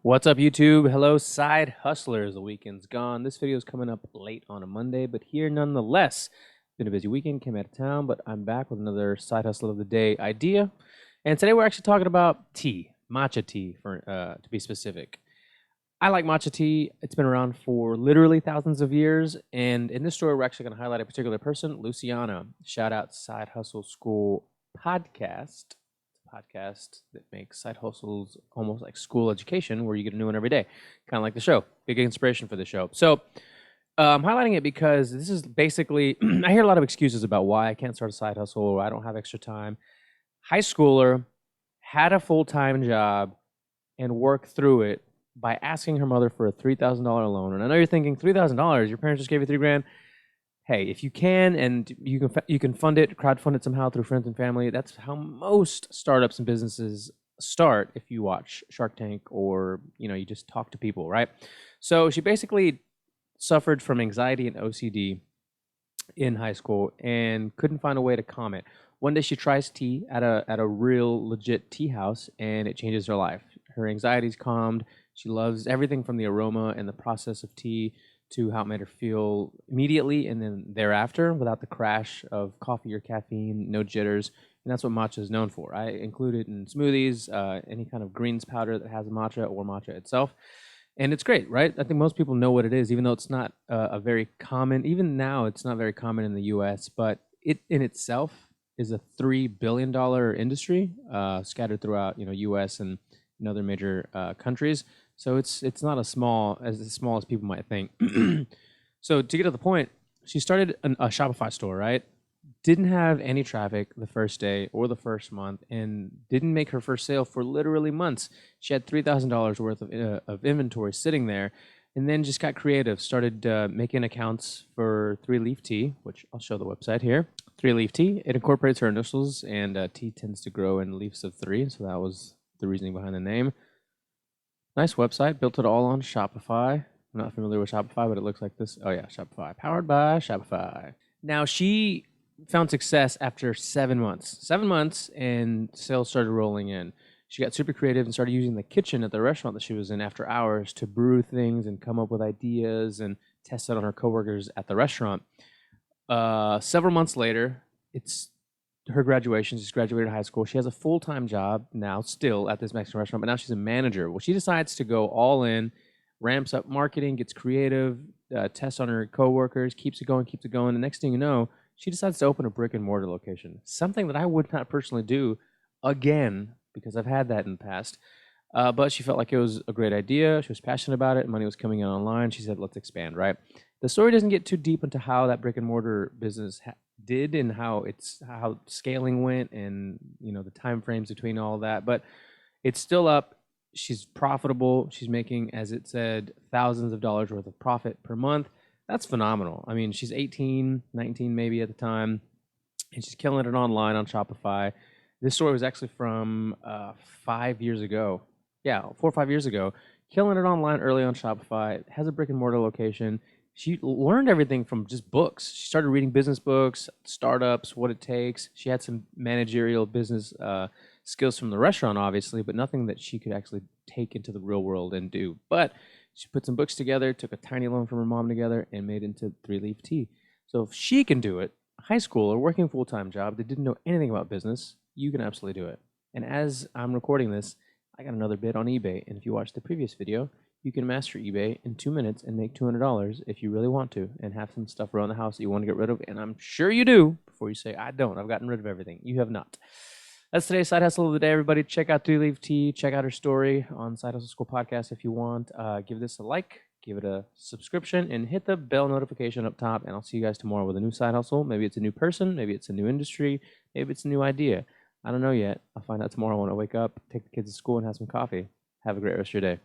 What's up, YouTube? Hello, side hustlers. The weekend's gone. This video is coming up late on a Monday, but here nonetheless. Been a busy weekend, came out of town, but I'm back with another side hustle of the day idea. And today we're actually talking about tea, matcha tea, to be specific. I like matcha tea. It's been around for literally thousands of years. And in this story, we're actually going to highlight a particular person, Luciana. Shout out Side Hustle School podcast. Podcast that makes side hustles almost like school education, where you get a new one every day, kind of like the show. Big inspiration for the show. So I'm highlighting it because this is basically, I hear a lot of excuses about why I can't start a side hustle or I don't have extra time. High schooler, had a full-time job, and worked through it by asking her mother for a $3,000 loan. And I know you're thinking, $3,000? Your parents just gave you $3,000. Hey, if you can and you can fund it, crowdfund it somehow through friends and family. That's how most startups and businesses start. If you watch Shark Tank or you just talk to people, right? So she basically suffered from anxiety and OCD in high school and couldn't find a way to calm it. One day she tries tea at a real legit tea house, and it changes her life. Her anxiety's calmed. She loves everything from the aroma and the process of tea to how it made her feel immediately and then thereafter without the crash of coffee or caffeine, no jitters. And that's what matcha is known for. I include it in smoothies, any kind of greens powder that has matcha or matcha itself. And it's great, right? I think most people know what it is, even though it's not a very common, even now, it's not very common in the US, but it in itself is a $3 billion industry scattered throughout, US and other major countries. So it's not as small as people might think. So to get to the point, she started a Shopify store, right? Didn't have any traffic the first day or the first month, and didn't make her first sale for literally months. She had $3,000 worth of inventory sitting there, and then just got creative. Started making accounts for Three Leaf Tea, which I'll show the website here. Three Leaf Tea. It incorporates her initials, and tea tends to grow in leaves of three, so that was the reasoning behind the name. Nice website. Built it all on Shopify. I'm not familiar with Shopify, but it looks like this. Oh yeah, Shopify. Powered by Shopify. Now she found success after 7 months. 7 months, and sales started rolling in. She got super creative and started using the kitchen at the restaurant that she was in after hours to brew things and come up with ideas and test it on her coworkers at the restaurant. Several months later, it's her graduation. She's graduated high school. She has a full-time job now still at this Mexican restaurant, but now she's a manager. Well, she decides to go all in, ramps up marketing, gets creative, tests on her coworkers, keeps it going, keeps it going. The next thing you know, she decides to open a brick and mortar location. Something that I would not personally do again because I've had that in the past. But she felt like it was a great idea. She was passionate about it. Money was coming in online. She said, let's expand, right? The story doesn't get too deep into how that brick and mortar business did and how scaling went and the time frames between all of that, but it's still up. She's profitable. She's making, as it said, thousands of dollars worth of profit per month. That's phenomenal. I mean, she's 18, 19 maybe at the time, and she's killing it online on Shopify. This story was actually from 5 years ago. Yeah, 4 or 5 years ago. Killing it online early on Shopify. Has a brick and mortar location. She learned everything from just books. She started reading business books, startups, what it takes. She had some managerial business skills from the restaurant, obviously, but nothing that she could actually take into the real world and do. But she put some books together, took a tiny loan from her mom together, and made it into Three Leaf Tea. So if she can do it, high schooler working a full-time job that didn't know anything about business, you can absolutely do it. And as I'm recording this, I got another bid on eBay. And if you watched the previous video, you can master eBay in 2 minutes and make $200 if you really want to, and have some stuff around the house that you want to get rid of. And I'm sure you do before you say, I don't. I've gotten rid of everything. You have not. That's today's Side Hustle of the day, everybody. Check out Three Leaf Tea. Check out her story on Side Hustle School Podcast if you want. Give this a like, give it a subscription, and hit the bell notification up top. And I'll see you guys tomorrow with a new side hustle. Maybe it's a new person. Maybe it's a new industry. Maybe it's a new idea. I don't know yet. I'll find out tomorrow when I wake up, take the kids to school, and have some coffee. Have a great rest of your day.